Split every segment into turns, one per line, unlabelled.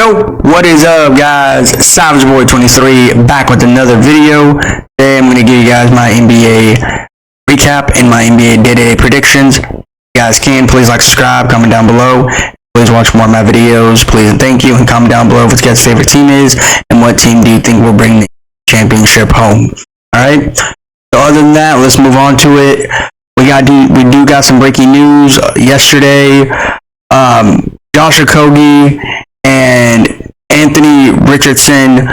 Yo, what is up, guys? Savage Boy 23 back with another video. Today I'm going to give you guys my NBA recap and my NBA day-to-day predictions. If you guys can, please like, subscribe, comment down below. Please watch more of my videos. Please and thank you, and comment down below what your guys' favorite team is and what team do you think will bring the championship home. Alright? So other than that, let's move on to it. We do got some breaking news yesterday. Josh Okogie and Anthony Richardson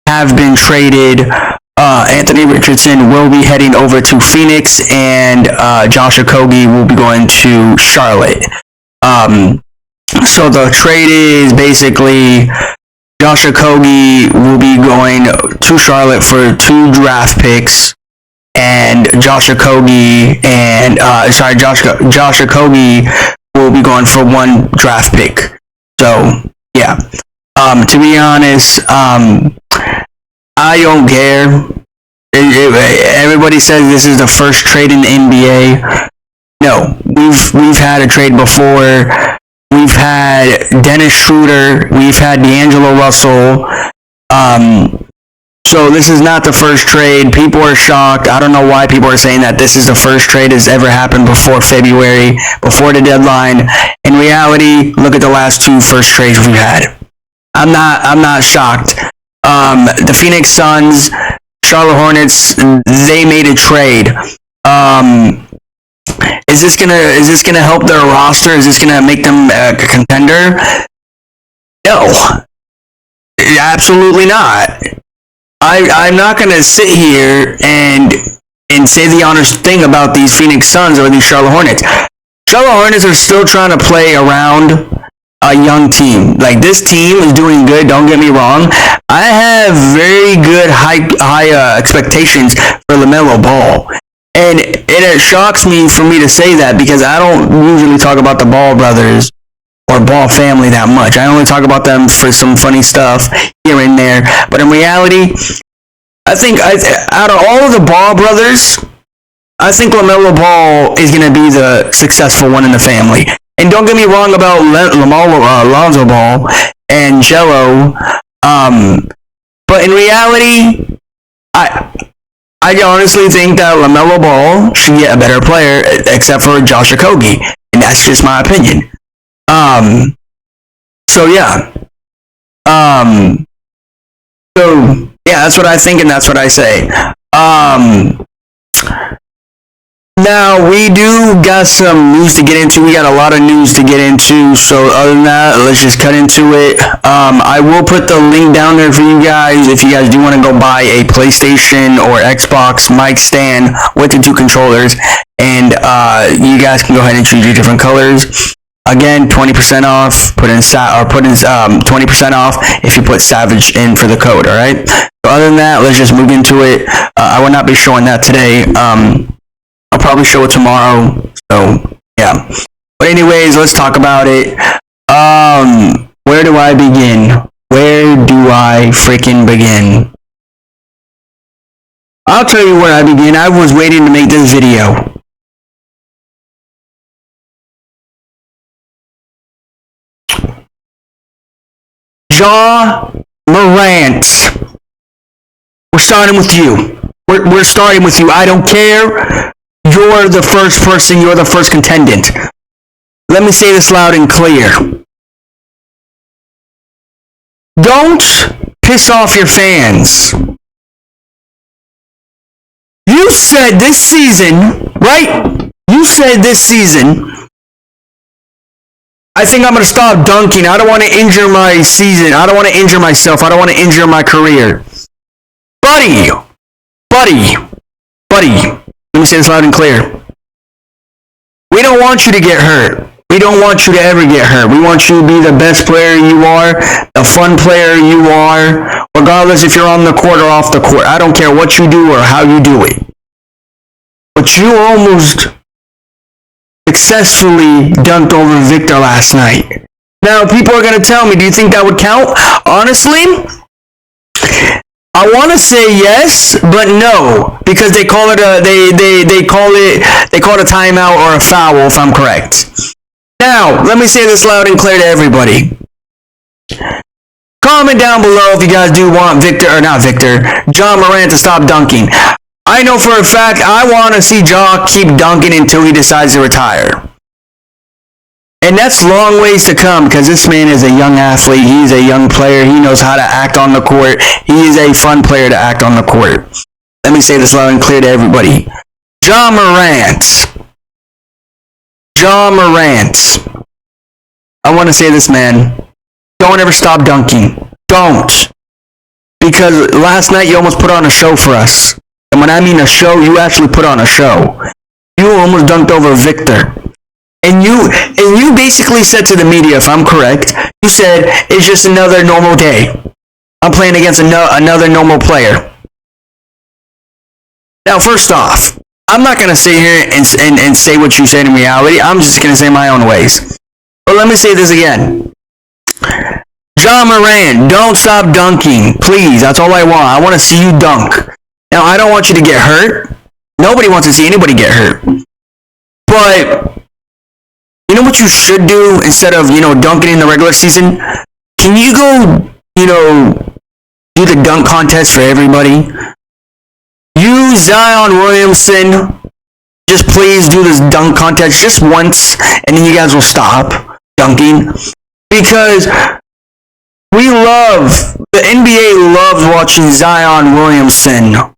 have been traded. Anthony Richardson will be heading over to Phoenix, and Josh Okogie will be going to Charlotte. So the trade is basically Josh Okogie will be going to Charlotte for 2 draft picks, and Josh Okogie will be going for 1 draft pick. So yeah. To be honest, I don't care. Everybody says this is the first trade in the NBA. No, we've had a trade before. We've had Dennis Schroeder. We've had D'Angelo Russell. So this is not the first trade. People are shocked. I don't know why people are saying that this is the first trade that's ever happened before February, before the deadline. In reality, look at the last 2 first trades we've had. I'm not shocked. The Phoenix Suns, Charlotte Hornets, they made a trade. Is this gonna help their roster? Is this gonna make them a contender? No, absolutely not. I'm not gonna sit here and say the honest thing about these Phoenix Suns or these Charlotte Hornets. Charlotte Hornets are still trying to play around a young team. Like, this team is doing good, don't get me wrong. I have very good high expectations for LaMelo Ball. And it shocks me for me to say that, because I don't usually talk about the Ball brothers or Ball family that much. I only talk about them for some funny stuff here and there. But in reality, I think out of all of the Ball brothers, I think LaMelo Ball is going to be the successful one in the family. And don't get me wrong about Lonzo Ball and Jello. But in reality, I honestly think that LaMelo Ball should get a better player, except for Josh Okogie. And that's just my opinion. So yeah. So yeah, that's what I think, and that's what I say. Now, we do got some news to get into. We got a lot of news to get into. So other than that, let's just cut into it. I will put the link down there for you guys if you guys do want to go buy a PlayStation or Xbox mic stand with the 2 controllers. And you guys can go ahead and choose your different colors. Again, 20% off. Put in 20% off if you put Savage in for the code. All right. So other than that, let's just move into it. I will not be showing that today. I'll probably show it tomorrow. So yeah. But anyways, let's talk about it. Where do I begin? Where do I freaking begin? I'll tell you where I begin. I was waiting to make this video. Ja Morant. We're starting with you. We're starting with you. I don't care. You're the first person. You're the first contendant. Let me say this loud and clear. Don't piss off your fans. You said this season, right? You said this season, I think I'm going to stop dunking. I don't want to injure my season. I don't want to injure myself. I don't want to injure my career. Buddy. Let me say this loud and clear. We don't want you to get hurt. We don't want you to ever get hurt. We want you to be the best player you are, the fun player you are, regardless if you're on the court or off the court. I don't care what you do or how you do it. But you almost successfully dunked over Victor last night. Now, people are going to tell me, do you think that would count? Honestly, I want to say yes, but no, because they call it a call it a timeout or a foul, if I'm correct. Now, let me say this loud and clear to everybody. Comment down below if you guys do want John Morant to stop dunking. I know for a fact I want to see Ja keep dunking until he decides to retire. And that's long ways to come because this man is a young athlete. He's a young player. He knows how to act on the court. He is a fun player to act on the court. Let me say this loud and clear to everybody. Ja Morant. I want to say this, man. Don't ever stop dunking. Don't. Because last night you almost put on a show for us. And when I mean a show, you actually put on a show. You almost dunked over Victor. And you basically said to the media, if I'm correct, you said, it's just another normal day. I'm playing against another normal player. Now, first off, I'm not going to sit here and say what you said in reality. I'm just going to say my own ways. But let me say this again. Ja Morant, don't stop dunking. Please, that's all I want. I want to see you dunk. Now, I don't want you to get hurt. Nobody wants to see anybody get hurt. But you know what you should do instead of, dunking in the regular season? Can you go, do the dunk contest for everybody? You, Zion Williamson, just please do this dunk contest just once, and then you guys will stop dunking. Because the NBA loves watching Zion Williamson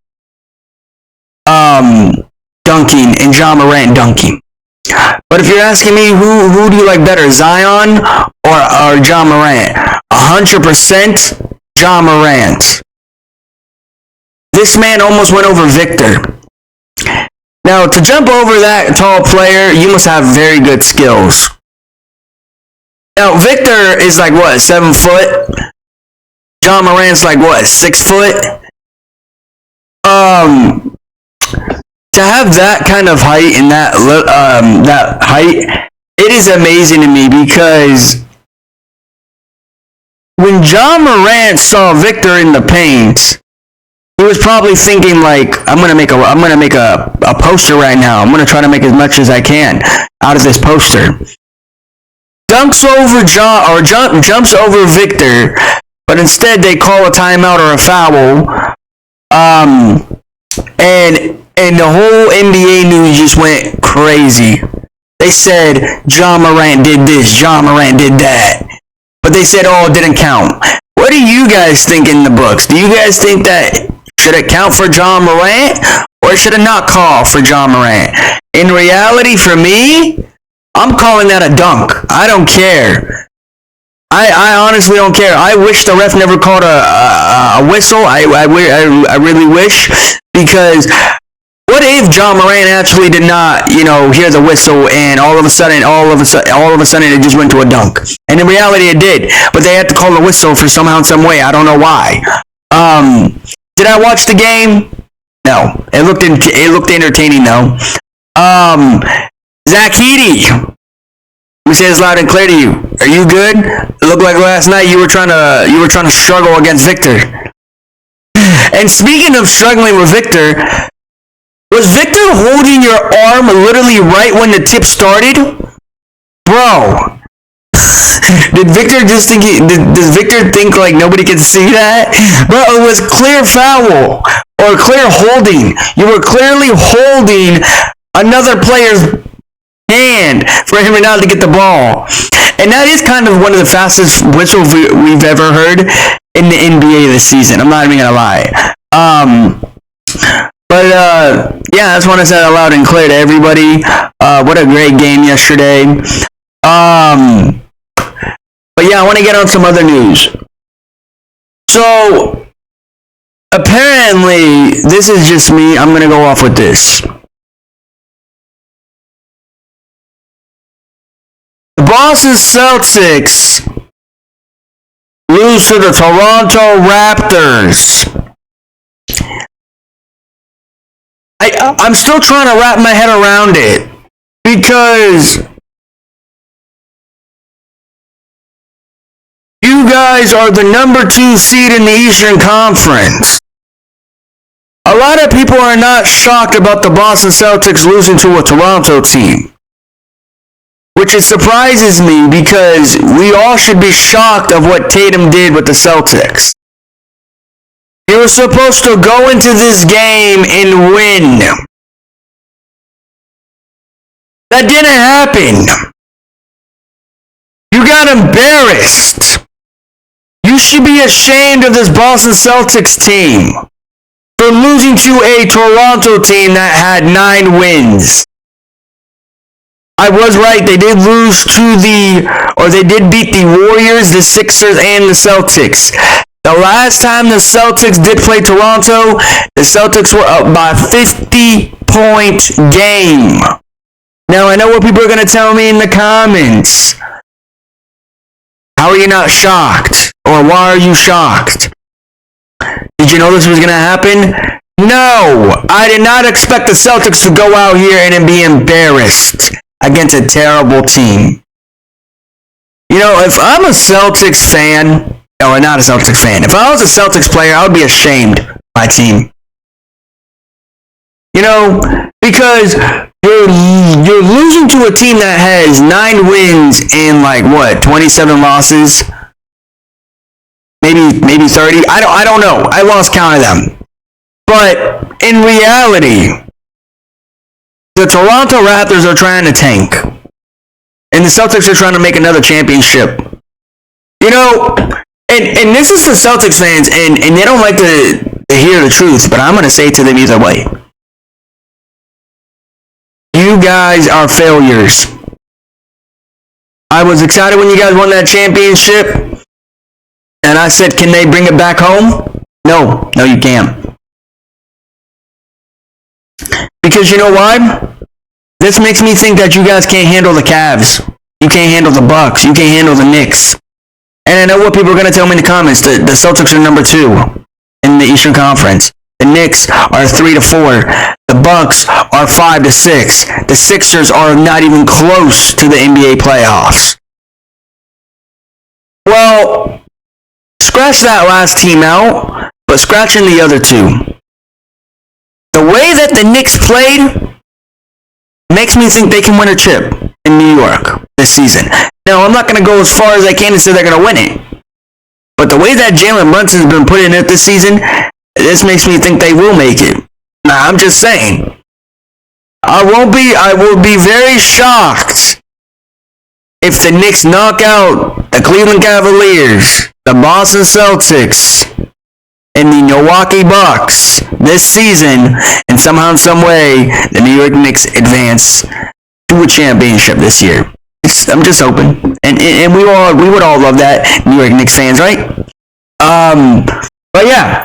dunking and Ja Morant dunking. But if you're asking me who do you like better, Zion or Ja Morant? 100% Ja Morant. This man almost went over Victor. Now, to jump over that tall player, you must have very good skills. Now, Victor is like, 7 foot? Ja Morant's like, 6 foot? To have that kind of height and that height, it is amazing to me because when Ja Morant saw Victor in the paint, he was probably thinking like, I'm gonna make a poster right now. I'm gonna try to make as much as I can out of this poster. Dunks over jumps over Victor, but instead they call a timeout or a foul. And the whole NBA news just went crazy. They said Ja Morant did this, Ja Morant did that. But they said, it didn't count. What do you guys think in the books? Do you guys think that should it count for Ja Morant or should it not call for Ja Morant? In reality, for me, I'm calling that a dunk. I don't care. I honestly don't care. I wish the ref never called a whistle. I really wish, because what if Ja Morant actually did not, hear the whistle and all of a sudden it just went to a dunk? And in reality it did, but they had to call the whistle for somehow, some way. I don't know why. Did I watch the game? No. It looked entertaining though. Zach Edey. Let me say this loud and clear to you. Are you good? It looked like last night you were trying to struggle against Victor. And speaking of struggling with Victor, was Victor holding your arm literally right when the tip started? Bro. Does Victor think like nobody can see that? Bro, it was clear foul or clear holding. You were clearly holding another player's hand for him not to get the ball. And that is kind of one of the fastest whistles we've ever heard in the NBA this season. I'm not even gonna lie. Yeah, I just want to say it loud and clear to everybody. What a great game yesterday. But yeah, I want to get on some other news. So, apparently, this is just me. I'm going to go off with this. The Boston Celtics lose to the Toronto Raptors. I'm still trying to wrap my head around it, because you guys are the number 2 seed in the Eastern Conference. A lot of people are not shocked about the Boston Celtics losing to a Toronto team, which it surprises me because we all should be shocked of what Tatum did with the Celtics. He was supposed to go into this game and win. That didn't happen. You got embarrassed. You should be ashamed of this Boston Celtics team for losing to a Toronto team that had 9 wins. I was right. They did lose to they did beat the Warriors, the Sixers, and the Celtics. The last time the Celtics did play Toronto, the Celtics were up by 50-point game. Now, I know what people are going to tell me in the comments. How are you not shocked? Or why are you shocked? Did you know this was going to happen? No! I did not expect the Celtics to go out here and be embarrassed against a terrible team. You know, if I'm a Celtics fan, or not a Celtics fan, if I was a Celtics player, I would be ashamed of my team. You know, because you're losing to a team that has 9 wins and 27 losses, maybe 30. I don't know. I lost count of them. But in reality, the Toronto Raptors are trying to tank, and the Celtics are trying to make another championship. You know, and this is for Celtics fans, and they don't like to hear the truth, but I'm going to say it to them either way. You guys are failures. I was excited when you guys won that championship, and I said, can they bring it back home? No, you can't. Because you know why? This makes me think that you guys can't handle the Cavs. You can't handle the Bucks. You can't handle the Knicks. And I know what people are going to tell me in the comments. The Celtics are number 2 in the Eastern Conference. The Knicks are 3-4. The Bucks are 5-6. The Sixers are not even close to the NBA playoffs. Well, scratch that last team out, but scratching the other 2. The way that the Knicks played makes me think they can win a chip in New York this season. Now, I'm not going to go as far as I can and say they're going to win it. But the way that Jalen Brunson's been putting it this season, this makes me think they will make it. Now, I'm just saying. I will be very shocked if the Knicks knock out the Cleveland Cavaliers, the Boston Celtics, and the Milwaukee Bucks this season, and somehow, some way, the New York Knicks advance to a championship this year. I'm just hoping, and we would all love that, New York Knicks fans, right? But yeah,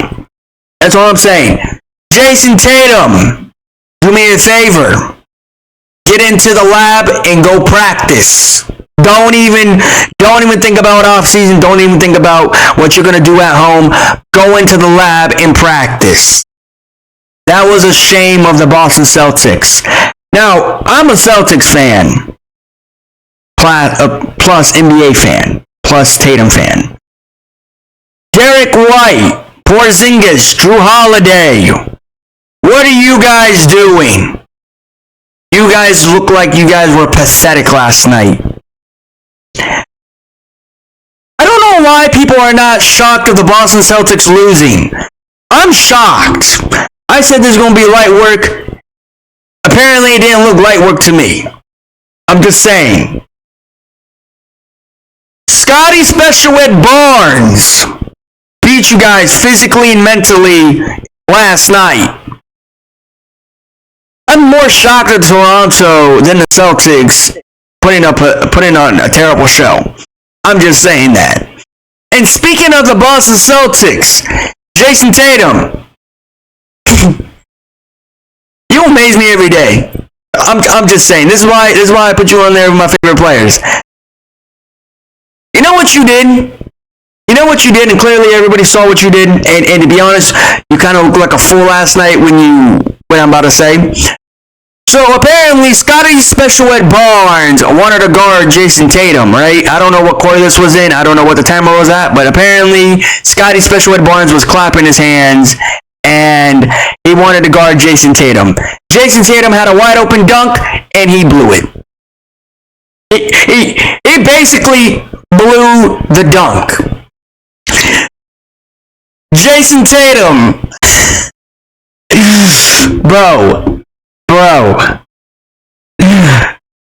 that's all I'm saying. Jason Tatum, do me a favor. Get into the lab and go practice. Don't even think about off season. Don't even think about what you're gonna do at home. Go into the lab and practice. That was a shame of the Boston Celtics. Now, I'm a Celtics fan, plus NBA fan, plus Tatum fan. Derek White, Porzingis, Drew Holiday. What are you guys doing? You guys look like you guys were pathetic last night. I don't know why people are not shocked of the Boston Celtics losing. I'm shocked. I said this is going to be light work. Apparently it didn't look light work to me. I'm just saying. Scotty Special Ed Barnes beat you guys physically and mentally last night. I'm more shocked at Toronto than the Celtics putting on a terrible show. I'm just saying that. And speaking of the Boston Celtics, Jason Tatum, you amaze me every day. I'm just saying. This is why I put you on there with my favorite players. You know what you did? You know what you did, and clearly everybody saw what you did. And to be honest, you kind of looked like a fool last night when I'm about to say. So apparently, Scotty Special Ed Barnes wanted to guard Jason Tatum, right? I don't know what quarter this was in. I don't know what the timer was at. But apparently, Scotty Special Ed Barnes was clapping his hands, and he wanted to guard Jason Tatum. Jason Tatum had a wide open dunk, and he blew it. He basically blew the dunk. Jason Tatum. Bro.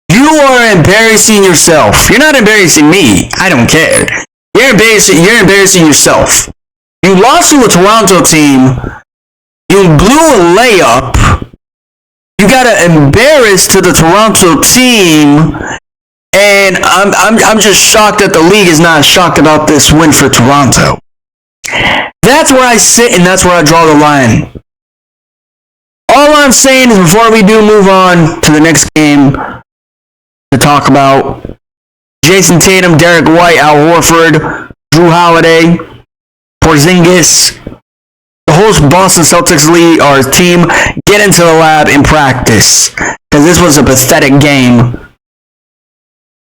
You are embarrassing yourself. You're not embarrassing me. I don't care. You're embarrassing yourself. You lost to a Toronto team. You blew a layup. You got embarrassed to the Toronto team. And I'm just shocked that the league is not shocked about this win for Toronto. That's where I sit and that's where I draw the line. All I'm saying is before we do move on to the next game to talk about Jason Tatum, Derek White, Al Horford, Drew Holiday, Porzingis, the whole Boston Celtics league, our team, get into the lab and practice. Because this was a pathetic game.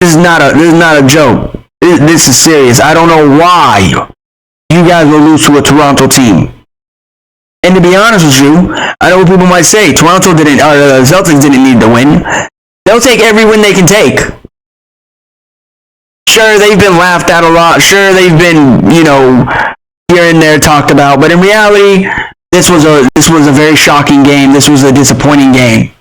This is not a joke. This is serious. I don't know why you guys will lose to a Toronto team. And to be honest with you, I know what people might say. The Celtics didn't need to win. They'll take every win they can take. Sure, they've been laughed at a lot. Sure, they've been, here and there talked about. But in reality, this was a very shocking game. This was a disappointing game.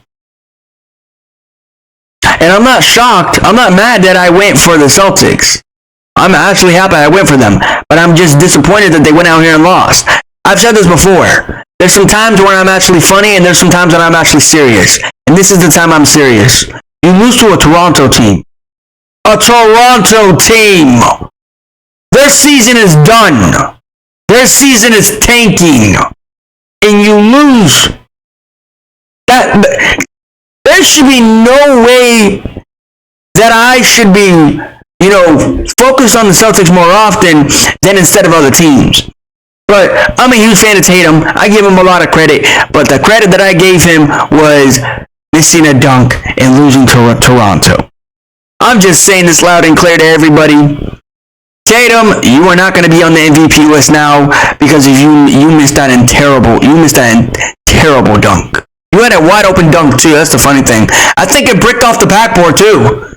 And I'm not shocked. I'm not mad that I went for the Celtics. I'm actually happy I went for them. But I'm just disappointed that they went out here and lost. I've said this before. There's some times where I'm actually funny and there's some times when I'm actually serious. And this is the time I'm serious. You lose to a Toronto team. A Toronto team. Their season is done. Their season is tanking. And you lose. There should be no way that I should be, focused on the Celtics more often than instead of other teams. But I'm a huge fan of Tatum. I give him a lot of credit. But the credit that I gave him was missing a dunk and losing to Toronto. I'm just saying this loud and clear to everybody. Tatum, you are not going to be on the MVP list now because you missed that terrible dunk. You had a wide open dunk too. That's the funny thing. I think it bricked off the backboard too.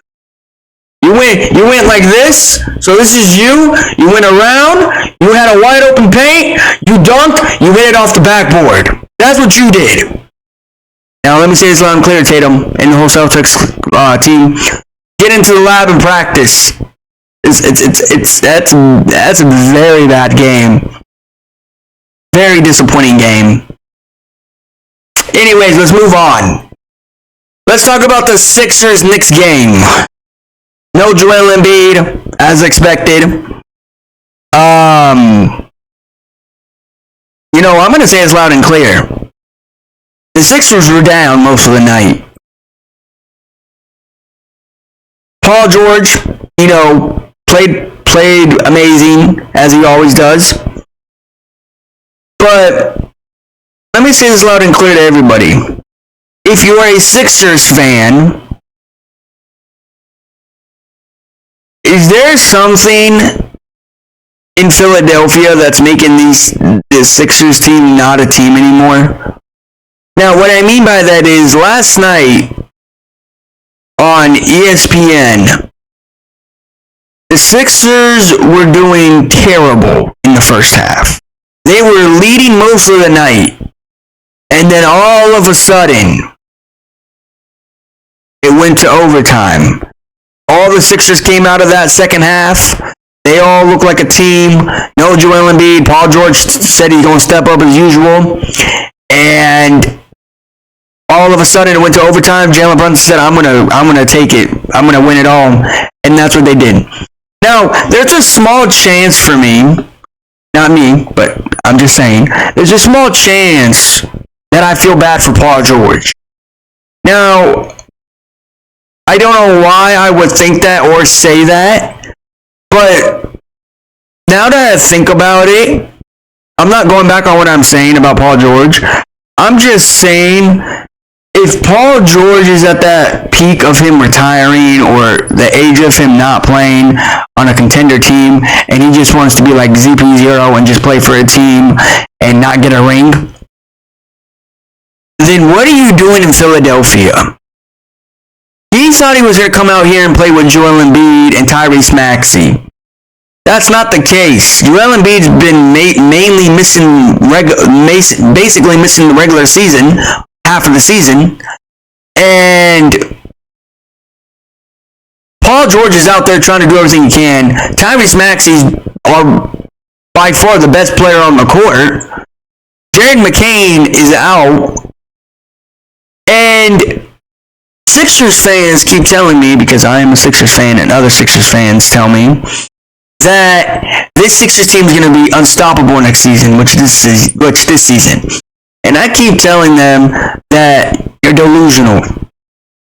You went like this. So this is you. You went around. You had a wide open paint. You dunked. You hit it off the backboard. That's what you did. Now let me say this loud and clear, Tatum and the whole Celtics team. Get into the lab and practice. That's a very bad game. Very disappointing game. Anyways, let's move on. Let's talk about the Sixers-Knicks game. No Joel Embiid, as expected. I'm going to say this loud and clear. The Sixers were down most of the night. Paul George, played amazing, as he always does. But let me say this loud and clear to everybody. If you are a Sixers fan, is there something in Philadelphia that's making this Sixers team not a team anymore? Now, what I mean by that is last night on ESPN, the Sixers were doing terrible in the first half. They were leading most of the night. And then all of a sudden, it went to overtime. All the Sixers came out of that second half. They all look like a team. No Joel Embiid. Paul George said he's going to step up as usual. And all of a sudden, it went to overtime. Jalen Brunson said, I'm gonna take it. I'm going to win it all. And that's what they did. Now, there's a small chance for me. Not me, but I'm just saying. There's a small chance that I feel bad for Paul George. Now, I don't know why I would think that or say that, but now that I think about it, I'm not going back on what I'm saying about Paul George. I'm just saying, if Paul George is at that peak of him retiring or the age of him not playing on a contender team and he just wants to be like ZP0 and just play for a team and not get a ring, then what are you doing in Philadelphia? He thought he was going to come out here and play with Joel Embiid and Tyrese Maxey. That's not the case. Joel Embiid's been mainly basically missing the regular season, half of the season, and Paul George is out there trying to do everything he can. Tyrese Maxey's by far the best player on the court. Jared McCain is out. And Sixers fans keep telling me, because I am a Sixers fan and other Sixers fans tell me, that this Sixers team is going to be unstoppable next season, which this season. And I keep telling them that you're delusional.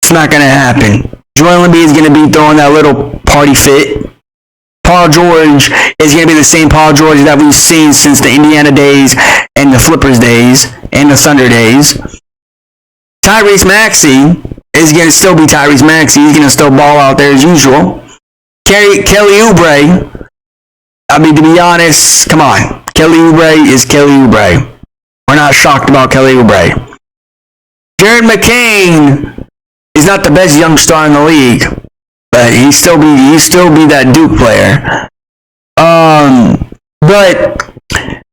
It's not going to happen. Joel Embiid is going to be throwing that little party fit. Paul George is going to be the same Paul George that we've seen since the Indiana days and the Flippers days and the Thunder days. Tyrese Maxey is going to still be Tyrese Maxey. He's going to still ball out there as usual. Kelly Oubre, I mean, to be honest, come on. Kelly Oubre is Kelly Oubre. We're not shocked about Kelly Oubre. Jared McCain is not the best young star in the league, but he still be that Duke player. But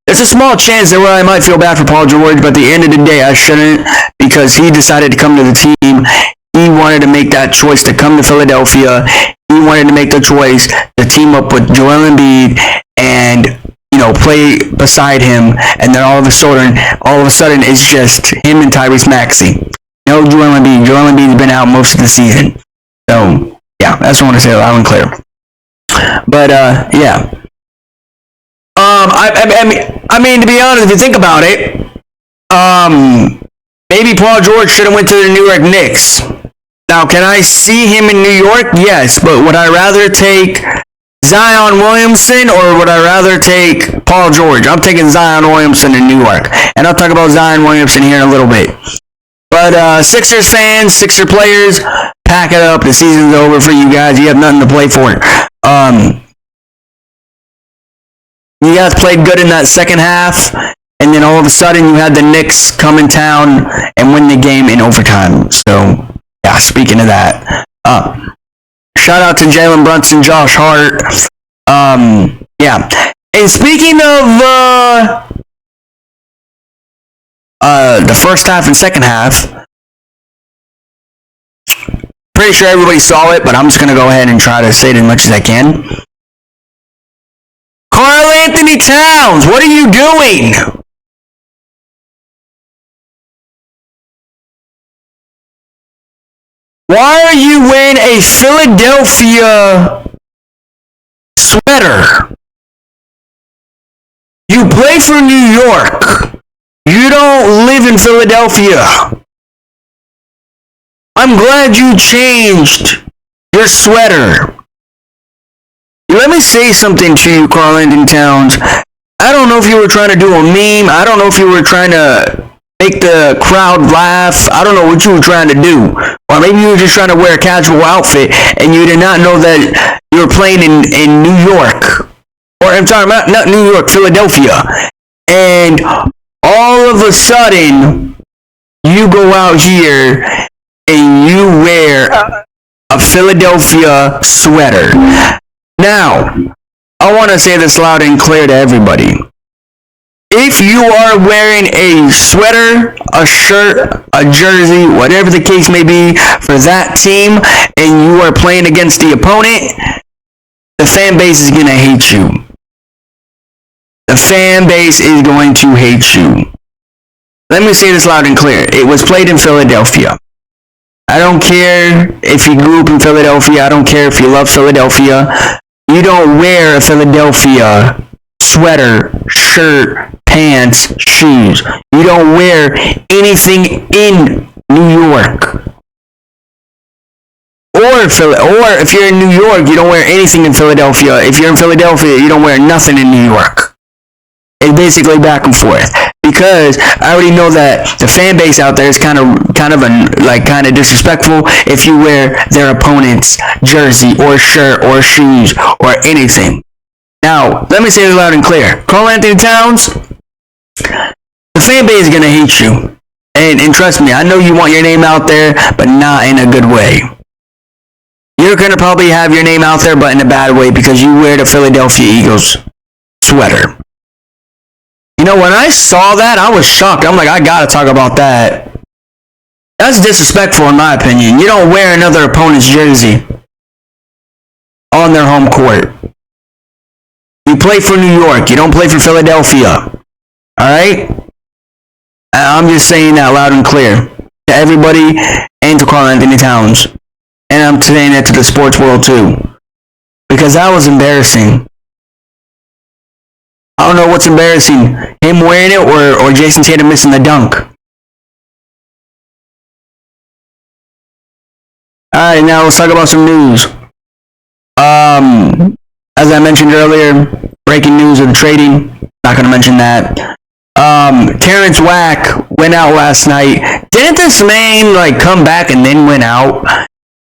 there's a small chance that where I might feel bad for Paul George, but at the end of the day, I shouldn't, because he decided to come to the team. He wanted to make that choice to come to Philadelphia. He wanted to make the choice to team up with Joel Embiid and, play beside him. And then all of a sudden, it's just him and Tyrese Maxey. No Joel Embiid. Joel Embiid's been out most of the season. So, yeah, that's what I want to say loud and clear. But, yeah. I mean, to be honest, if you think about it, maybe Paul George should have went to the New York Knicks. Now, can I see him in New York? Yes, but would I rather take Zion Williamson or would I rather take Paul George? I'm taking Zion Williamson in New York, and I'll talk about Zion Williamson here in a little bit. But Sixers fans, Sixer players, pack it up. The season's over for you guys. You have nothing to play for. You guys played good in that second half, and then all of a sudden you had the Knicks come in town and win the game in overtime. So, yeah, speaking of that. Shout out to Jalen Brunson, Josh Hart. Yeah. And speaking of the first half and second half, pretty sure everybody saw it, but I'm just going to go ahead and try to say it as much as I can. Karl-Anthony Towns, what are you doing? Why are you wearing a Philadelphia sweater? You play for New York. You don't live in Philadelphia. I'm glad you changed your sweater. Let me say something to you, Karl-Anthony Towns. I don't know if you were trying to do a meme. I don't know if you were trying to make the crowd laugh. I don't know what you were trying to do. Or maybe you were just trying to wear a casual outfit and you did not know that you were playing in New York. Or I'm sorry, not New York, Philadelphia. And all of a sudden, you go out here and you wear a Philadelphia sweater. Now, I want to say this loud and clear to everybody. If you are wearing a sweater, a shirt, a jersey, whatever the case may be for that team, and you are playing against the opponent, the fan base is going to hate you. The fan base is going to hate you. Let me say this loud and clear. It was played in Philadelphia. I don't care if you grew up in Philadelphia. I don't care if you love Philadelphia. You don't wear a Philadelphia sweater, shirt, pants, shoes. You don't wear anything in New York. Or if you're in New York, you don't wear anything in Philadelphia. If you're in Philadelphia, you don't wear nothing in New York. It's basically back and forth. Because I already know that the fan base out there is kind of disrespectful if you wear their opponent's jersey or shirt or shoes or anything. Now, let me say this loud and clear. Karl-Anthony Towns, the fan base is going to hate you. And trust me, I know you want your name out there, but not in a good way. you're going to probably have your name out there, but in a bad way, because you wear the Philadelphia Eagles sweater. You know, when I saw that, I was shocked. I'm like, I got to talk about that. That's disrespectful, in my opinion. You don't wear another opponent's jersey on their home court. You play for New York. You don't play for Philadelphia. Alright? I'm just saying that loud and clear to everybody and to Karl-Anthony Towns. And I'm saying that to the sports world too. Because that was embarrassing. I don't know what's embarrassing. Him wearing it or Jason Tatum missing the dunk. Alright, now let's talk about some news. As I mentioned earlier, breaking news of the trading. Not going to mention that. Terrence Wack went out last night. Didn't this man come back and then went out?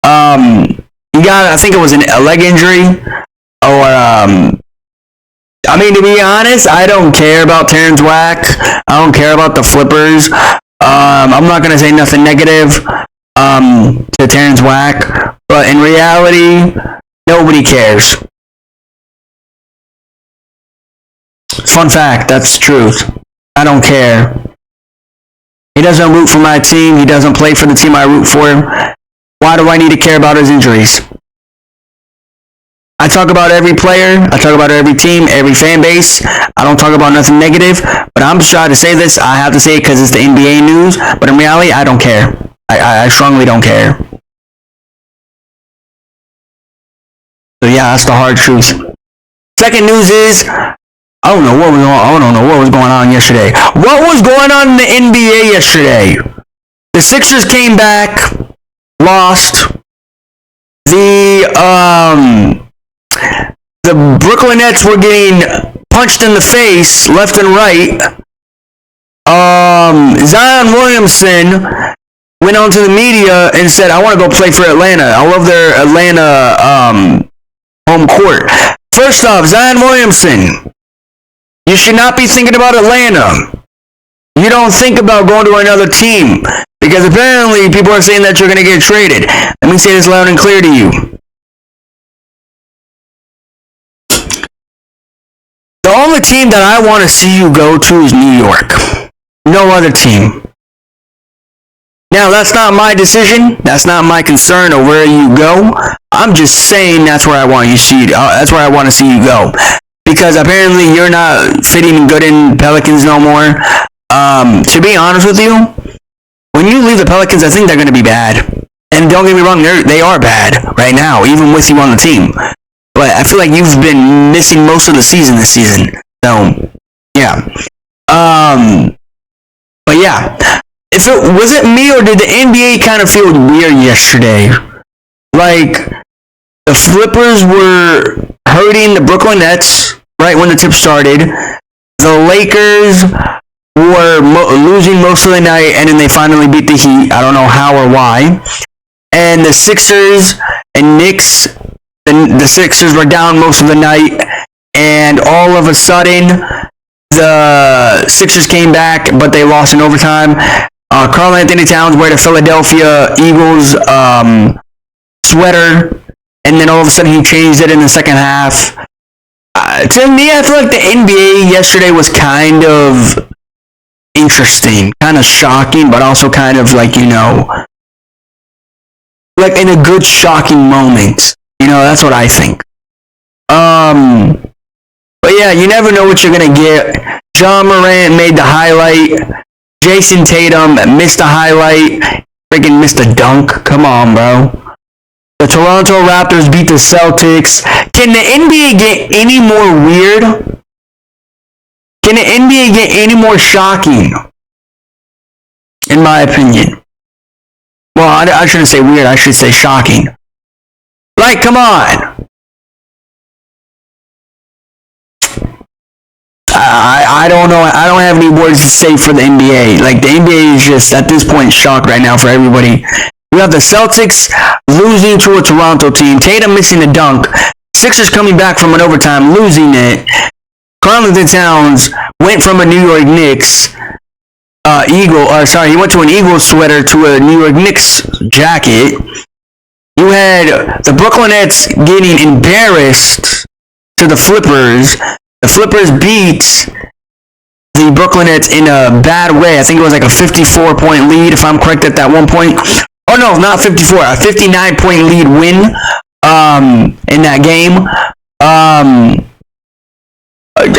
He got, I think it was a leg injury, or I mean, to be honest, I don't care about Terrence Wack. I don't care about the Flippers. I'm not gonna say nothing negative to Terrence Wack, but in reality, nobody cares. Fun fact, that's the truth. I don't care. He doesn't root for my team. He doesn't play for the team I root for. Why do I need to care about his injuries? I talk about every player. I talk about every team, every fan base. I don't talk about nothing negative. But I'm sorry to say this. I have to say it because it's the NBA news. But in reality, I don't care. I strongly don't care. So yeah, that's the hard truth. Second news is, I don't know what was going on yesterday. What was going on in the NBA yesterday? The Sixers came back, lost. The Brooklyn Nets were getting punched in the face left and right. Zion Williamson went onto the media and said, I want to go play for Atlanta. I love their Atlanta home court. First off, Zion Williamson, you should not be thinking about Atlanta. You don't think about going to another team. Because apparently people are saying that you're going to get traded. Let me say this loud and clear to you. The only team that I want to see you go to is New York. No other team. Now, that's not my decision. That's not my concern of where you go. I'm just saying that's where I want that's where I want to see you go. Because apparently you're not fitting good in Pelicans no more. To be honest with you, when you leave the Pelicans, I think they're going to be bad. And don't get me wrong, they are bad right now, even with you on the team. But I feel like you've been missing most of the season this season. So, yeah. But yeah. Was it me or did the NBA kind of feel weird yesterday? Like, the Flippers were hurting the Brooklyn Nets right when the tip started. The Lakers were losing most of the night, and then they finally beat the Heat. I don't know how or why. And the Sixers and Knicks, the Sixers were down most of the night, and all of a sudden, the Sixers came back, but they lost in overtime. Karl-Anthony Towns wear the Philadelphia Eagles sweater, and then all of a sudden he changed it in the second half. To me, I feel like the NBA yesterday was kind of interesting, kind of shocking, but also kind of like in a good shocking moment. That's what I think. But yeah, you never know what you're gonna get. Ja Morant made the highlight. Jason Tatum missed the highlight. Freaking missed a dunk. Come on, bro. The Toronto Raptors beat the Celtics. Can the NBA get any more weird? Can the NBA get any more shocking? In my opinion. Well, I shouldn't say weird. I should say shocking. Like, come on. I don't know. I don't have any words to say for the NBA. Like, the NBA is just, at this point, shocked right now for everybody. We have the Celtics losing to a Toronto team. Tatum missing a dunk. Sixers coming back from an overtime, losing it. Karl-Anthony Towns went from a New York Knicks he went to an Eagles sweater to a New York Knicks jacket. You had the Brooklyn Nets getting embarrassed to the Flippers. The Flippers beat the Brooklyn Nets in a bad way. I think it was like a 54-point lead, if I'm correct at that one point. Oh no, not 54, a 59-point lead win in that game.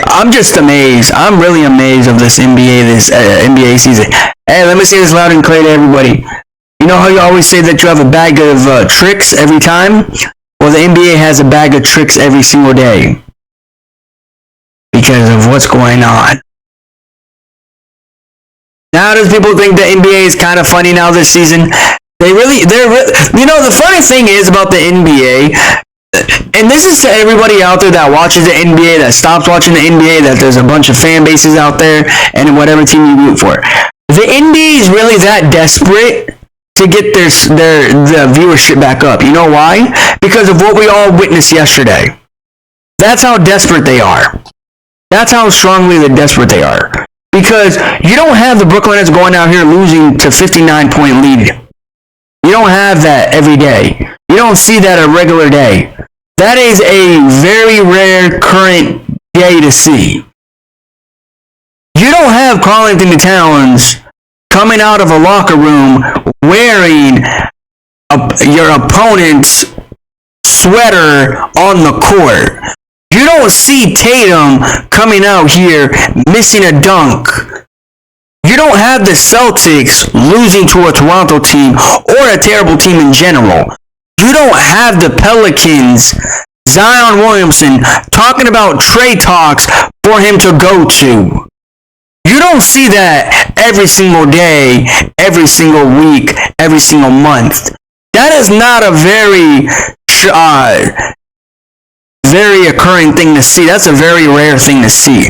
I'm just amazed. I'm really amazed of this NBA season. Hey, let me say this loud and clear to everybody. You know how you always say that you have a bag of tricks every time? Well, the NBA has a bag of tricks every single day because of what's going on. Now, does people think the NBA is kind of funny now this season? The funny thing is about the NBA, and this is to everybody out there that watches the NBA, that stops watching the NBA, that there's a bunch of fan bases out there, and whatever team you root for. The NBA is really that desperate to get the viewership back up. You know why? Because of what we all witnessed yesterday. That's how desperate they are. That's how strongly desperate they are. Because you don't have the Brooklyn Nets going out here losing to 59-point lead. You don't have that every day. You don't see that a regular day. That is a very rare current day to see. You don't have Karl-Anthony Towns coming out of a locker room wearing your opponent's sweater on the court. You don't see Tatum coming out here missing a dunk. You don't have the Celtics losing to a Toronto team or a terrible team in general. You don't have the Pelicans, Zion Williamson, talking about trade talks for him to go to. You don't see that every single day, every single week, every single month. That is not a very occurring thing to see. That's a very rare thing to see.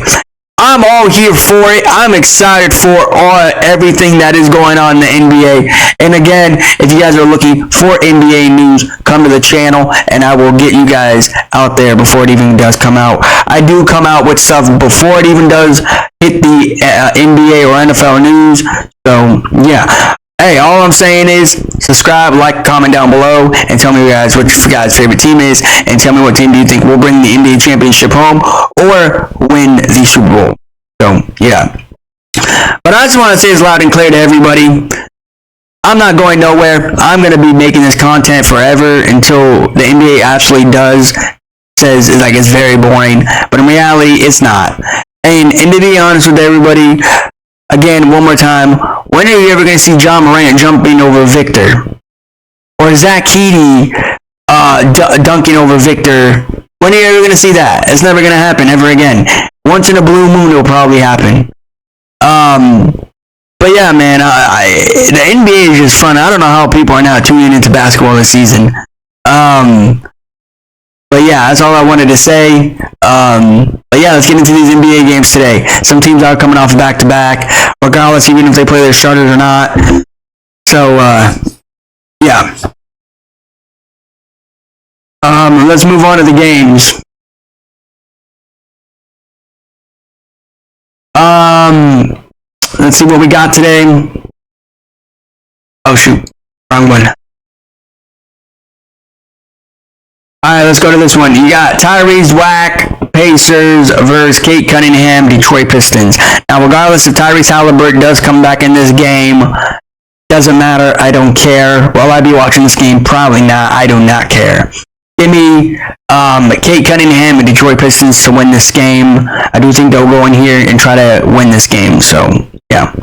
I'm all here for it. I'm excited for everything that is going on in the NBA. And again, if you guys are looking for NBA news, come to the channel and I will get you guys out there before it even does come out. I do come out with stuff before it even does hit the NBA or NFL news. So, yeah. Hey, all I'm saying is subscribe, like, comment down below, and tell me guys what your guys' favorite team is, and tell me what team do you think will bring the NBA championship home or win the Super Bowl. So, yeah. But I just want to say this loud and clear to everybody. I'm not going nowhere. I'm going to be making this content forever until the NBA actually says like it's very boring. But in reality, it's not. And to be honest with everybody, again, one more time, when are you ever going to see John Morant jumping over Victor? Or Zach Edey dunking over Victor? When are you ever going to see that? It's never going to happen ever again. Once in a blue moon, it'll probably happen. But yeah, man, the NBA is just fun. I don't know how people are now tuning into basketball this season. But yeah, that's all I wanted to say. But yeah, let's get into these NBA games today. Some teams are coming off back-to-back, regardless, even if they play their starters or not. So, yeah. Let's move on to the games. Let's see what we got today. Oh, shoot. Wrong one. Alright, let's go to this one. You got Tyrese Wack, Pacers versus Cade Cunningham, Detroit Pistons. Now, regardless if Tyrese Halliburton does come back in this game, doesn't matter. I don't care. Will I be watching this game? Probably not. I do not care. Give me Cade Cunningham and Detroit Pistons to win this game. I do think they'll go in here and try to win this game. So, yeah.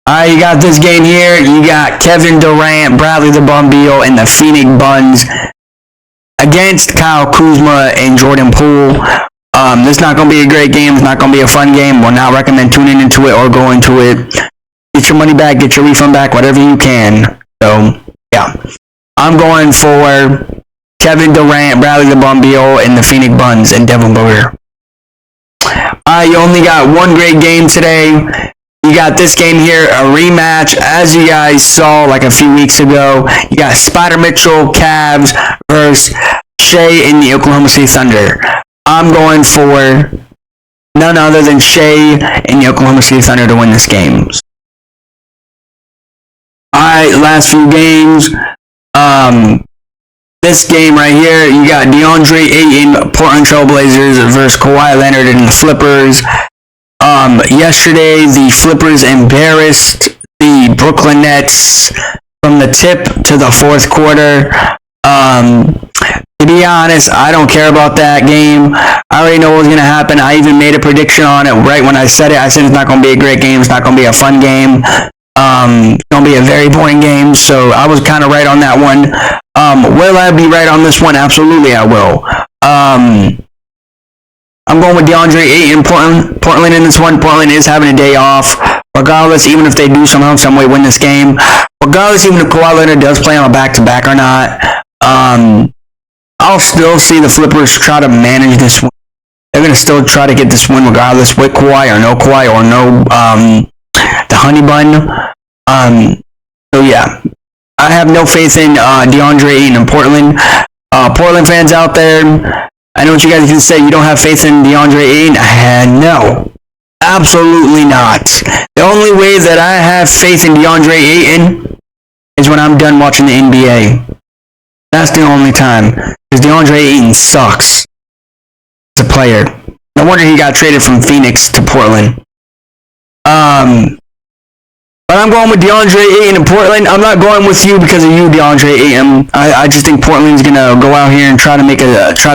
Alright, you got this game here. You got Kevin Durant, Bradley the Bum Beal, and the Phoenix Buns against Kyle Kuzma and Jordan Poole. This is not going to be a great game. It's not going to be a fun game. Will not recommend tuning into it or going to it. Get your money back. Get your refund back. Whatever you can. So, yeah. I'm going for Kevin Durant, Bradley the Bum Beal, and the Phoenix Buns and Devin Booker. You only got one great game today. You got this game here, a rematch, as you guys saw like a few weeks ago. You got Spider Mitchell, Cavs versus Shea in the Oklahoma City Thunder. I'm going for none other than Shea in the Oklahoma City Thunder to win this game. Alright, last few games. This game right here, you got DeAndre Ayton, Portland Trailblazers versus Kawhi Leonard and the Flippers. Yesterday, the Flippers embarrassed the Brooklyn Nets from the tip to the fourth quarter. To be honest, I don't care about that game. I already know what's going to happen. I even made a prediction on it right when I said it. I said it's not going to be a great game. It's not going to be a fun game. It's going to be a very boring game. So I was kind of right on that one. Will I be right on this one? Absolutely, I will. I'm going with DeAndre Ayton, Portland in this one. Portland is having a day off. Regardless, even if they do somehow, some way win this game. Regardless, even if Kawhi Leonard does play on a back-to-back or not. I'll still see the Flippers try to manage this one. They're going to still try to get this win regardless with Kawhi or no the honey bun. So yeah, I have no faith in DeAndre Ayton in Portland. Portland fans out there, I know what you guys can say. You don't have faith in DeAndre Ayton? No, absolutely not. The only way that I have faith in DeAndre Ayton is when I'm done watching the NBA. That's the only time. Because DeAndre Ayton sucks as a player. No wonder he got traded from Phoenix to Portland. But I'm going with DeAndre Ayton in Portland. I'm not going with you because of you, DeAndre Ayton. I just think Portland's gonna go out here and try to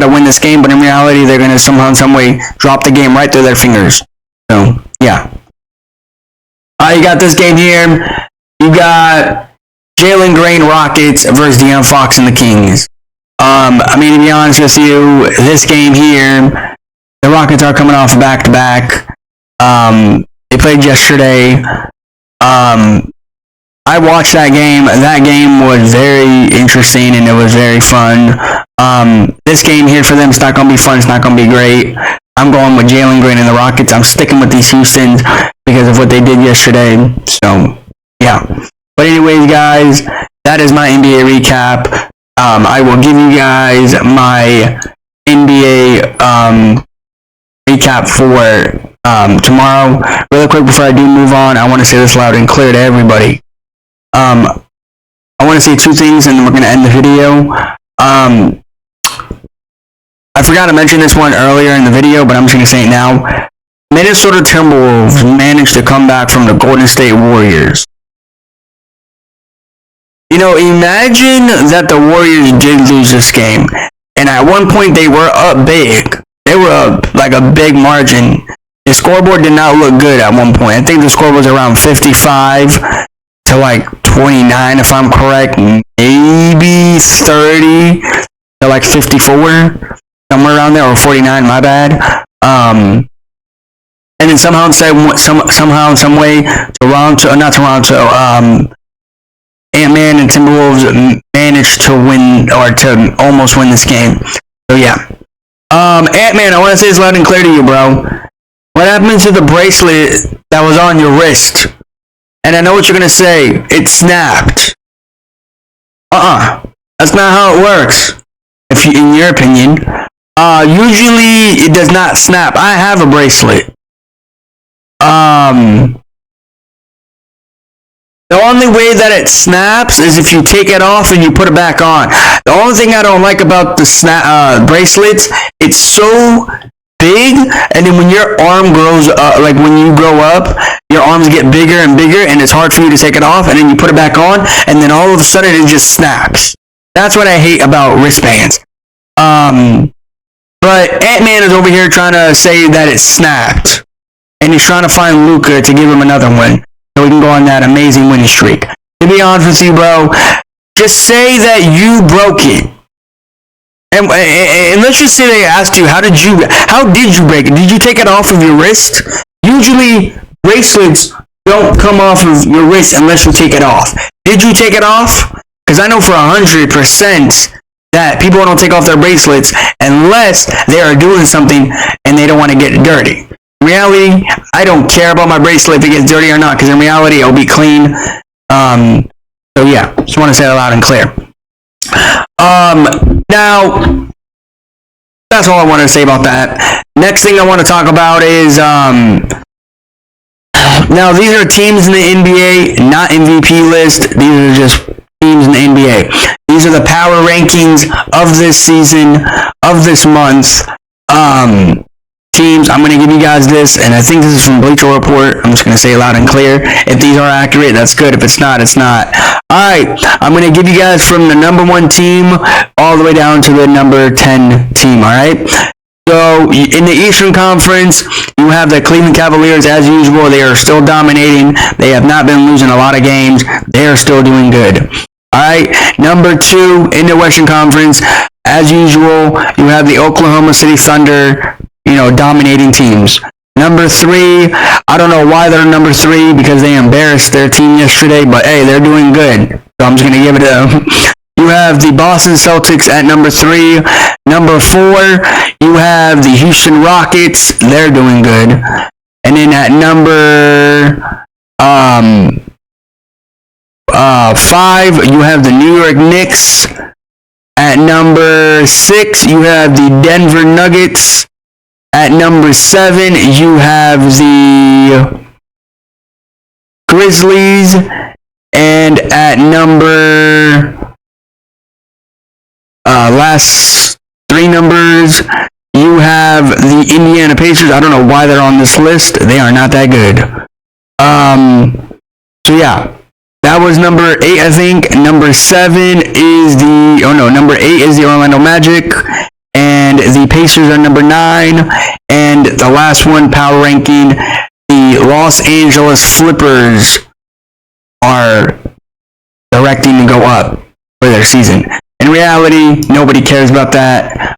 win this game, but in reality, they're gonna somehow, some way, drop the game right through their fingers. So yeah. You got this game here. You got Jalen Green Rockets versus De'Aaron Fox and the Kings. I mean, to be honest with you, this game here, the Rockets are coming off back-to-back. They played yesterday. I watched that game. That game was very interesting and it was very fun. This game here for them is not going to be fun. It's not going to be great. I'm going with Jalen Green and the Rockets. I'm sticking with these Houstons because of what they did yesterday. So, yeah. But anyways, guys, that is my NBA recap. I will give you guys my NBA recap for tomorrow. Really quick before I do move on, I want to say this loud and clear to everybody. I want to say two things and then we're going to end the video. I forgot to mention this one earlier in the video, but I'm just going to say it now. Minnesota Timberwolves managed to come back from the Golden State Warriors. You know, imagine that the Warriors did lose this game, and at one point they were up big. They were up like a big margin. The scoreboard did not look good at one point. I think the score was around 55 to like 29, if I'm correct. Maybe 30 to like 54, somewhere around there, or 49. My bad. And then somehow, in some way, Ant-Man and Timberwolves managed to win, or to almost win this game. So yeah. Ant-Man, I want to say this loud and clear to you, bro. What happened to the bracelet that was on your wrist? And I know what you're going to say. It snapped. That's not how it works. In your opinion. Usually it does not snap. I have a bracelet. The only way that it snaps is if you take it off and you put it back on. The only thing I don't like about the bracelets, it's so big, and then when your arm grows up, like when you grow up, your arms get bigger and bigger, and it's hard for you to take it off, and then you put it back on, and then all of a sudden it just snaps. That's what I hate about wristbands. But Ant-Man is over here trying to say that it snapped, and he's trying to find Luka to give him another one, so we can go on that amazing winning streak. To be honest with you, bro, just say that you broke it. And let's just say they asked you, how did you break it? Did you take it off of your wrist? Usually, bracelets don't come off of your wrist unless you take it off. Did you take it off? Because I know for 100% that people don't take off their bracelets unless they are doing something and they don't want to get dirty. In reality, I don't care about my bracelet if it gets dirty or not, because in reality, it'll be clean. So yeah, just want to say that loud and clear. Now, that's all I want to say about that. Next thing I want to talk about is, now these are teams in the NBA, not MVP list. These are just teams in the NBA. These the power rankings of this season, of this month. Teams, I'm going to give you guys this, and I think this is from Bleacher Report. I'm just going to say it loud and clear. If these are accurate, that's good. If it's not, it's not. Alright, I'm going to give you guys from the number 1 team all the way down to the number 10 team, alright? So, in the Eastern Conference, you have the Cleveland Cavaliers as usual. They are still dominating. They have not been losing a lot of games. They are still doing good. Alright, number 2 in the Western Conference, as usual, you have the Oklahoma City Thunder, dominating teams. Number 3, I don't know why they're number 3, because they embarrassed their team yesterday, but hey, they're doing good. So I'm just going to give it to them. You have the Boston Celtics at number 3. Number 4, you have the Houston Rockets. They're doing good. And then at number 5, you have the New York Knicks. At number 6, you have the Denver Nuggets. At number 7, you have the Grizzlies. And at number last 3 numbers, you have the Indiana Pacers. I don't know why they're on this list. They are not that good. So yeah, that was number 8, I think. Number 7 is number 8 is the Orlando Magic. And the Pacers are number 9. And the last one, power ranking, the Los Angeles Clippers are directing to go up for their season. In reality, nobody cares about that.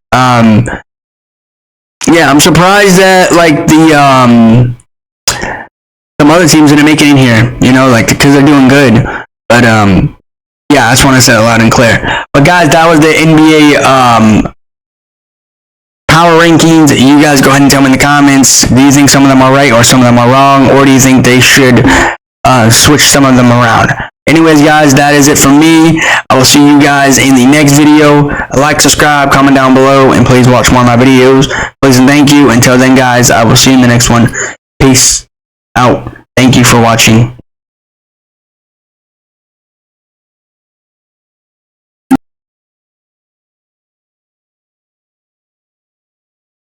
Yeah, I'm surprised that some other teams didn't make it in here, because they're doing good. But yeah, I just want to say it loud and clear. But guys, that was the NBA power rankings. You guys go ahead and tell me in the comments, do you think some of them are right or some of them are wrong, or do you think they should switch some of them around? Anyways, guys, that is it for me. I will see you guys in the next video. Like, subscribe, comment down below, and please watch more of my videos. Please and thank you. Until then, guys, I will see you in the next one. Peace out. Thank you for watching.